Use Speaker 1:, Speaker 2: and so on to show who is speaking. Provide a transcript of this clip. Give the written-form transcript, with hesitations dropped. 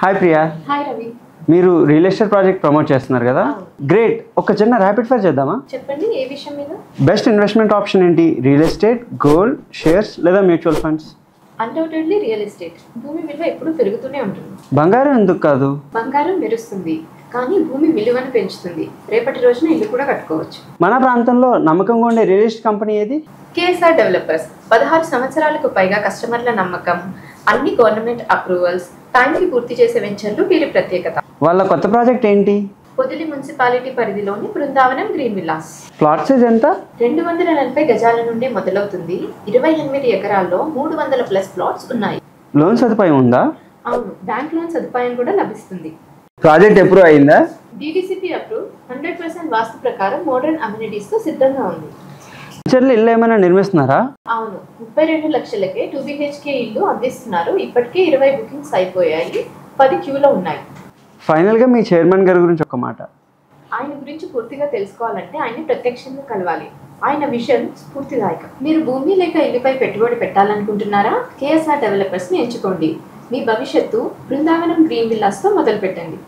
Speaker 1: Hi Priya.
Speaker 2: Hi Ravi.
Speaker 1: మీరు real estate project promote చేస్తున్నారు కదా? గ్రేట్. ఒక చిన్న ర్యాపిడ్ ఫైర్ చేద్దామా?
Speaker 2: చెప్పండి, ఏ విషయం మీద?
Speaker 1: బెస్ట్ ఇన్వెస్ట్మెంట్ ఆప్షన్ ఏంటి? రియల్ ఎస్టేట్, గోల్డ్, షేర్స్ లేదా mutual funds?
Speaker 2: Undoubtedly real estate. భూమి విలువ ఎప్పుడూ పెరుగుతూనే ఉంటుంది.
Speaker 1: బంగారం ఎందుకు కాదు?
Speaker 2: బంగారం మెరుస్తుంది, కానీ భూమి విలువను పెంచుతుంది. రేపటి రోజున ఇల్లు కూడా కట్టుకోవచ్చు.
Speaker 1: మన ప్రాంతంలో నమ్మకంగా ఉండే రియల్ ఎస్టేట్ కంపెనీ ఏది?
Speaker 2: KSR developers. 16 సంవత్సరాలకు పైగా కస్టమర్ల నమ్మకం, అన్ని గవర్నమెంట్ అప్రూవల్స్, టైంకి పూర్తి చేసే వెంచర్లు వీరి ప్రత్యేకత.
Speaker 1: వాళ్ళ కొత్త ప్రాజెక్ట్ ఏంటి?
Speaker 2: పొదిలి మున్సిపాలిటీ పరిధిలోని Brindavanam green villas.
Speaker 1: Plot size ఎంత?
Speaker 2: 240 గజాల నుండి మొదలవుతుంది. 28 ఎకరాల్లో 300+ ప్లాట్స్ ఉన్నాయి.
Speaker 1: లోన్ సదుపాయం ఉందా?
Speaker 2: అవును, బ్యాంక్ లోన్ సదుపాయం కూడా లభిస్తుంది.
Speaker 1: ప్రాజెక్ట్ అప్రూవ్ అయిందా?
Speaker 2: DDCP approve. 100% వాస్తు ప్రకారం మోడర్న్ అమ్యూనిటీస్ తో సిద్ధంగా ఉంది.
Speaker 1: ఫ్యూచర్లో ఇల్లు ఏమైనా నిర్మిస్తున్నారా?
Speaker 2: అవును, 32 లక్షలకే 2 BHK ఇల్లు అందిస్తున్నారు. ఇప్పటికే 20 బుకింగ్స్ అయిపోయాయి, 10 క్యూలో ఉన్నాయి.
Speaker 1: ఫైనల్గా మీ చైర్మన్ గారి గురించి ఒక మాట.
Speaker 2: ఆయన గురించి పూర్తిగా తెలుసుకోవాలంటే ఆయన్ని ప్రత్యక్షంగా కలవాలి. ఆయన విజన్ స్ఫూర్తిదాయకం. మీరు భూమి లేక ఇల్లుపై పెట్టుబడి పెట్టాలనుకుంటున్నారా? కేఎస్ఆర్ డెవలపర్స్ని ఎంచుకోండి. మీ భవిష్యత్తు బృందావనం గ్రీన్ విల్లాస్తో మొదలు పెట్టండి.